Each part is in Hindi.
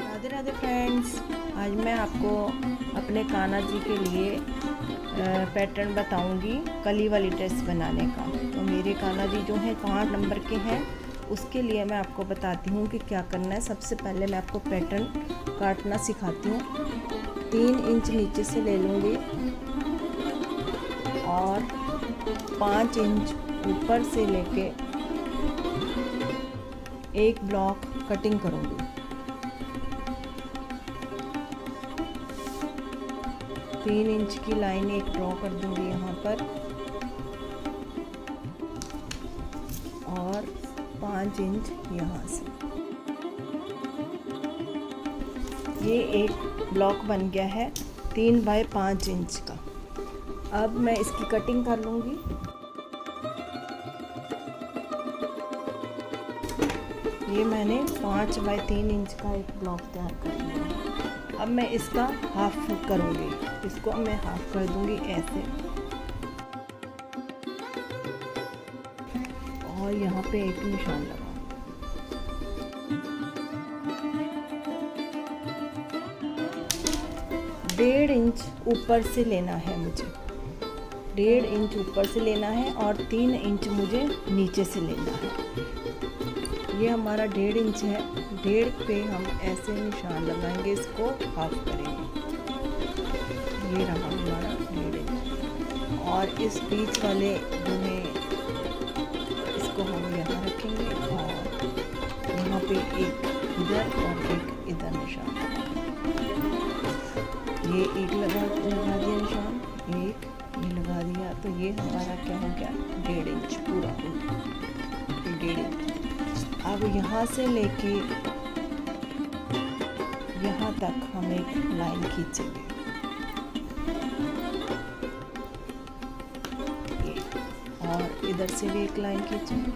राधे राधे फ्रेंड्स, आज मैं आपको अपने कान्हा जी के लिए पैटर्न बताऊंगी कली वाली ड्रेस बनाने का। तो मेरे कान्हा जी जो हैं 5 नंबर के हैं, उसके लिए मैं आपको बताती हूँ कि क्या करना है। सबसे पहले मैं आपको पैटर्न काटना सिखाती हूँ। 3 इंच नीचे से ले लूँगी और 5 इंच ऊपर से लेके एक ब्लॉक कटिंग करूँगी। 3 इंच की लाइन एक ड्रॉ कर दूंगी यहाँ पर और 5 इंच यहाँ से। ये एक ब्लॉक बन गया है 3 बाय 5 इंच का। अब मैं इसकी कटिंग कर लूँगी। ये मैंने 5 बाय 3 इंच का एक ब्लॉक तैयार कर लिया है। अब मैं इसका हाफ करूँगी। इसको मैं हाफ कर दूँगी ऐसे और यहाँ पे एक निशान लगाऊँ। 1.5 इंच ऊपर से लेना है मुझे, 1.5 इंच ऊपर से लेना है और 3 इंच मुझे नीचे से लेना है। ये हमारा 1.5 इंच है, 1.5 पे हम ऐसे निशान लगाएंगे, इसको हाफ करेंगे। ये रहा हमारा 1.5 इंच और इस बीच वाले जो है इसको हम यहाँ रखेंगे और यहाँ पे एक इधर और एक इधर निशान। ये एक लगा दिया निशान, एक ये लगा दिया, तो ये हमारा क्या हो गया 1.5 इंच पूरा 1.5 इंच। अब यहाँ से लेके यहाँ तक हम एक लाइन खींचेंगे। और इधर से भी एक लाइन खींचेंगे।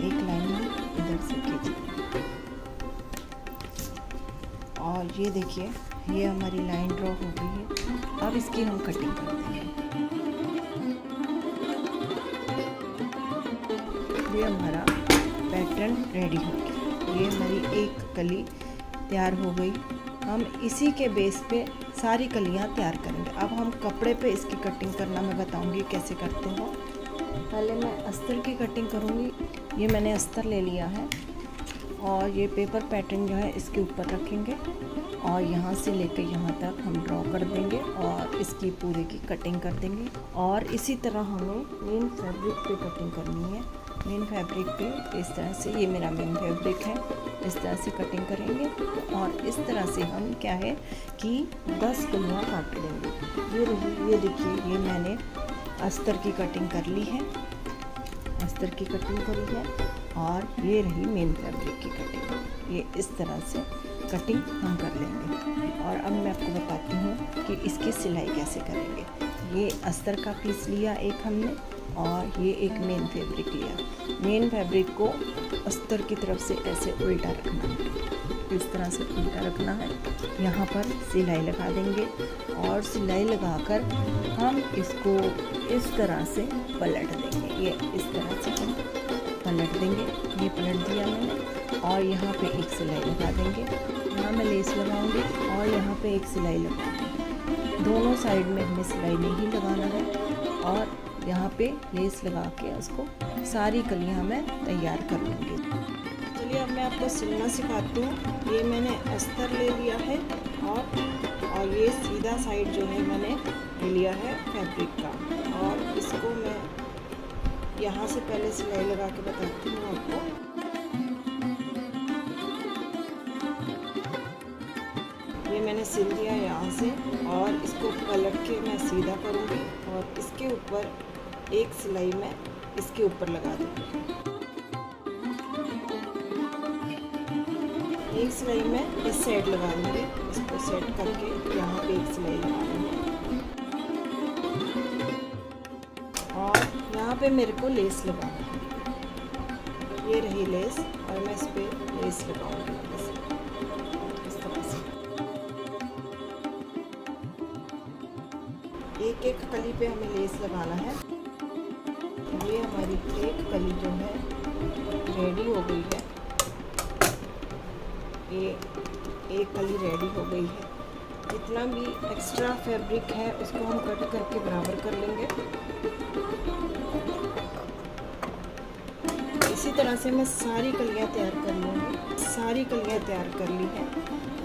एक लाइन इधर से खींचेंगे और ये देखिए ये हमारी लाइन ड्रॉ हो गई है। अब इसकी हम कटिंग कर देंगे। ये हमारा पैटर्न रेडी हो गया। ये हमारी एक कली तैयार हो गई। हम इसी के बेस पे सारी कलियां तैयार करेंगे। अब हम कपड़े पे इसकी कटिंग करना मैं बताऊंगी कैसे करते हो। पहले मैं अस्तर की कटिंग करूंगी। ये मैंने अस्तर ले लिया है और ये पेपर पैटर्न जो है इसके ऊपर रखेंगे और यहाँ से लेकर यहाँ तक हम ड्रॉ कर देंगे और इसकी पूरे की कटिंग कर देंगे। और इसी तरह हमें मेन फैब्रिक पे कटिंग करनी है। मेन फैब्रिक पे इस तरह से, ये मेरा मेन फैब्रिक है, इस तरह से कटिंग करेंगे और इस तरह से हम क्या है कि 10 कलियाँ काट लेंगे। ये रही, ये देखिए ये मैंने अस्तर की कटिंग कर ली है, अस्तर की कटिंग करी है और ये रही मेन फैब्रिक की कटिंग। ये इस तरह से कटिंग हम कर लेंगे। और अब मैं आपको बताती हूँ कि इसकी सिलाई कैसे करेंगे। ये अस्तर का पीस लिया एक हमने और ये एक मेन फैब्रिक लिया। मेन फैब्रिक को अस्तर की तरफ से ऐसे उल्टा रखना है, इस तरह से उल्टा रखना है। यहाँ पर सिलाई लगा देंगे और सिलाई लगाकर हम इसको इस तरह से पलट देंगे। ये इस तरह से हम पलट देंगे। ये पलट दिया मैंने और यहाँ पे एक सिलाई लगा देंगे। यहाँ मैं लेस लगाऊंगी और यहाँ पे एक सिलाई लगाऊंगी। दोनों साइड में हमें सिलाई नहीं लगाना है और यहाँ पे लेस लगा के उसको सारी कलियाँ मैं तैयार कर लूँगी। चलिए अब मैं आपको सिलना सिखाती हूँ। ये मैंने अस्तर ले लिया है और ये सीधा साइड जो है मैंने ले लिया है फैब्रिक का और इसको मैं यहाँ से पहले सिलाई लगा के बताती हूँ आपको। ये मैंने सिल दिया यहाँ से और इसको पलट के मैं सीधा करूँगी और इसके ऊपर एक सिलाई मैं इसके ऊपर लगा दूँगी। एक सिलाई मैं इस साइड लगा दूँगी, इसको सेट करके यहाँ पे एक सिलाई लगा दूँगी और यहाँ पे मेरे को लेस लगाना है। ये रही लेस और मैं इस पर लेस लगाऊंगी इस तरह से। एक एक कली पे हमें लेस लगाना है। ये हमारी एक कली जो है रेडी हो गई है। ये एक कली रेडी हो गई है। जितना भी एक्स्ट्रा फैब्रिक है उसको हम कट करके बराबर कर लेंगे। इसी तरह से मैं सारी कलियां तैयार कर लूँगी। सारी कलियां तैयार कर ली हैं।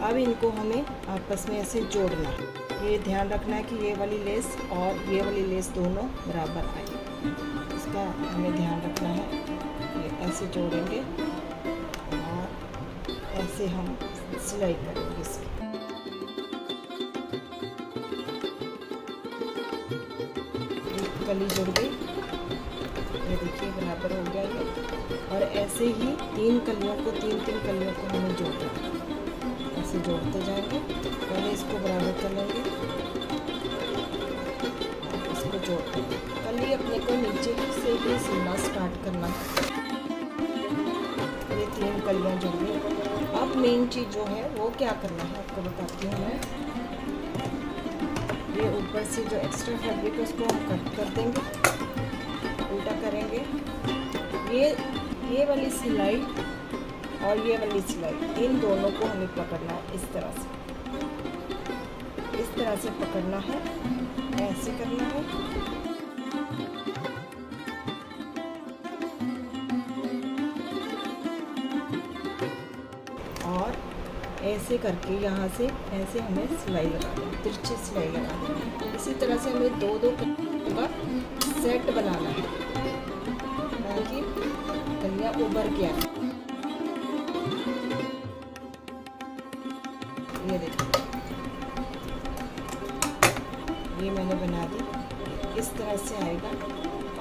अब इनको हमें आपस में ऐसे जोड़ना है। ये ध्यान रखना है कि ये वाली लेस और ये वाली लेस दोनों बराबर आए, इसका हमें ध्यान रखना है। ये ऐसे जोड़ेंगे और ऐसे हम सिलाई करेंगे इसकी। एक कली जुड़ गई, ये देखिए बराबर हो गया ये। और ऐसे ही तीन कलियों को हमें जोड़ना है। ऐसे जोड़ते जाएंगे। पहले इसको बराबर कर लेंगे, इसको जोड़ देंगे। कली अपने को नीचे से ही सिलना स्टार्ट करना है। ये तीन कलियां जुड़ गई। अब मेन चीज़ जो है वो क्या करना है आपको बताती हूँ मैं। ये ऊपर से जो एक्स्ट्रा फैब्रिक है उसको हम कट कर देंगे, उल्टा करेंगे। ये वाली सिलाई और ये वाली सिलाई, इन दोनों को हमें पकड़ना है इस तरह से पकड़ना है, ऐसे करना है। और ऐसे करके यहाँ से ऐसे हमें सिलाई लगानी है, तिरछी सिलाई लगानी है। इसी तरह से हमें दो का सेट बनाना है ताकि कलियाँ उभर के आए। ये देखिए, ये मैंने बना दी। इस तरह से आएगा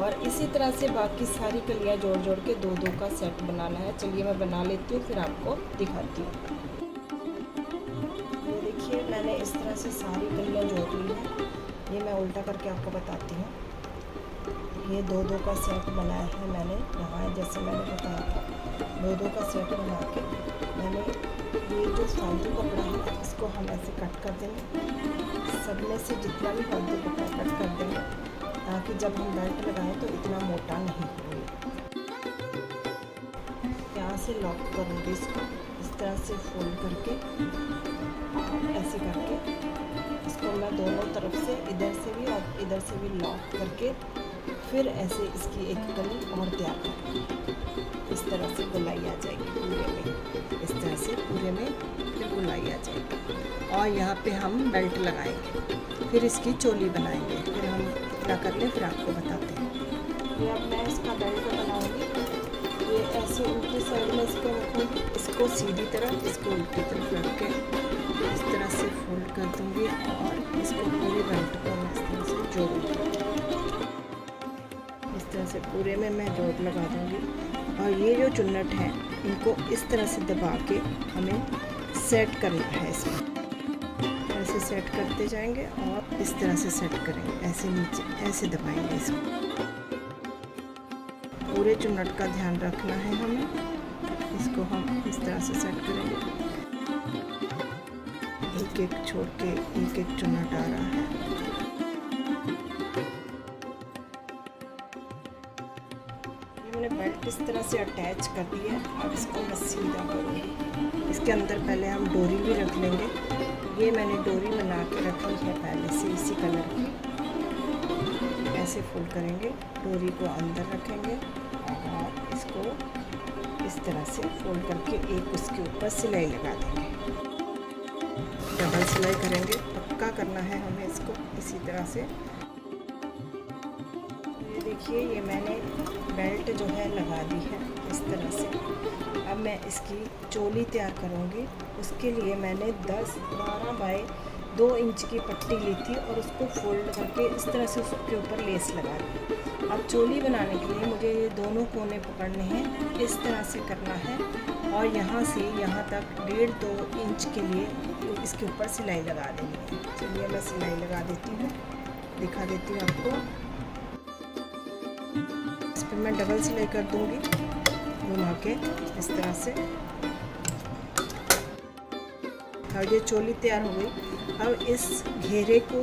और इसी तरह से बाकी सारी कलियाँ जोड़ जोड़ के दो का सेट बनाना है। चलिए मैं बना लेती हूँ, फिर आपको दिखाती हूँ। ये देखिए, मैंने इस तरह से सारी कलियाँ जोड़ ली हैं। ये मैं उल्टा करके आपको बताती हूँ। ये दो का सेट बनाया है मैंने यहाँ, जैसे मैंने बताया था। दो का सेट बना के मैंने ये जो फालतू कपड़ा है इसको हम ऐसे कट कर देंगे। सब में से जितना भी फालतू कपड़ा कट कर देंगे ताकि जब हम बेल्ट लगाएं तो इतना मोटा नहीं हो। यहाँ से लॉक करूँगी इसको, इस तरह से फोल्ड करके ऐसे करके इसको मैं दोनों तरफ से, इधर से भी और इधर से भी लॉक करके फिर ऐसे इसकी एक कली और तैयार करेंगे। इस तरह से गुलाई आ जाएगी पूरे में, इस तरह से पूरे में फिर गुलाई आ जाएगी। और यहाँ पे हम बेल्ट लगाएंगे, फिर इसकी चोली बनाएंगे। फिर हम क्या कर लें, फिर आपको बताते हैं। ये अब मैं इसका बेल्ट बनाऊंगी। ये ऐसे उल्टी साइड में इसको रखूँगी, इसको सीधी तरफ, इसको उल्टी तरफ रख के इस तरह से फोल्ड कर दूँगी और इसको पूरी बेल्ट को मैं इस तरह से जोड़ूँगी। इस तरह से पूरे में मैं जोड़ लगा दूँगी। और ये जो चुन्नट है इनको इस तरह से दबा के हमें सेट करना है। इसमें ऐसे सेट करते जाएंगे और इस तरह से सेट करेंगे, ऐसे नीचे ऐसे दबाएंगे इसको। पूरे चुन्नट का ध्यान रखना है हमें। इसको हम इस तरह से सेट करेंगे, एक एक छोड़ के एक चुन्नट आ रहा है। मैंने बेल्ट इस तरह से अटैच कर दी है। अब इसको मैं सीधा करूँगी। इसके अंदर पहले हम डोरी भी रख लेंगे। ये मैंने डोरी बना के रखी है पहले से इसी कलर की। ऐसे फोल्ड करेंगे, डोरी को अंदर रखेंगे और इसको इस तरह से फोल्ड करके एक उसके ऊपर सिलाई लगा देंगे। डबल सिलाई करेंगे, पक्का करना है हमें इसको इसी तरह से। देखिए, ये मैंने बेल्ट जो है लगा दी है इस तरह से। अब मैं इसकी चोली तैयार करूँगी। उसके लिए मैंने 12 बाय 2 इंच की पट्टी ली थी और उसको फोल्ड करके इस तरह से उसके ऊपर लेस लगा दी। अब चोली बनाने के लिए मुझे ये दोनों कोने पकड़ने हैं, इस तरह से करना है और यहाँ से यहाँ तक 1.5-2 इंच के लिए इसके ऊपर सिलाई लगा देनी है। चलिए मैं सिलाई लगा देती हूँ, दिखा देती हूँ आपको। इस पर मैं डबल सिलाई कर दूँगी घुमा के इस तरह से। और ये चोली तैयार हो गई। अब इस घेरे को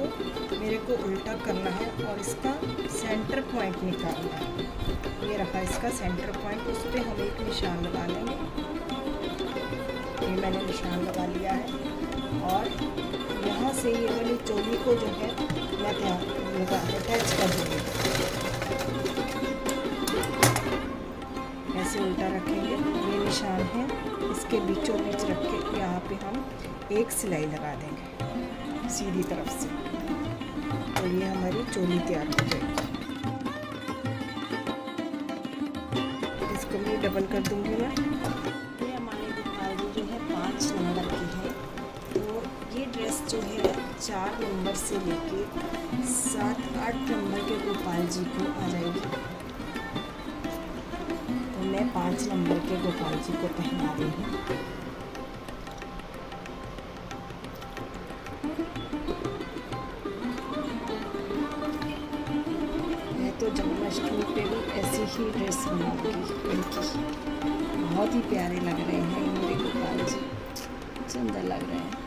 मेरे को उल्टा करना है और इसका सेंटर पॉइंट निकालना है। ये रहा इसका सेंटर पॉइंट, उस पर हम एक निशान लगा लेंगे। ये मैंने निशान लगा लिया है और यहाँ से ये वाली चोली को जो है मैं अटैच कर दूँगी। ऐसे उल्टा रखेंगे, ये निशान है, इसके बीचों बीच रख के यहाँ पे हम एक सिलाई लगा देंगे सीधी तरफ से। तो ये हमारी चोली तैयार हो जाएगी। इसको मैं डबल कर दूँगी मैं। ये हमारी गोपाल जी जो है 5 नंबर की है, तो ये ड्रेस जो है 4 नंबर से लेके 7-8 नंबर के गोपाल जी को आ जाएगी। तो मैं 5 नंबर के गोपाल जी को पहना रही हूँ। मैं तो जन्माष्टमी पे भी ऐसी ही ड्रेस बनाऊंगी इनकी। बहुत ही प्यारे लग रहे हैं मेरे गोपाल जी, सुंदर लग रहे हैं।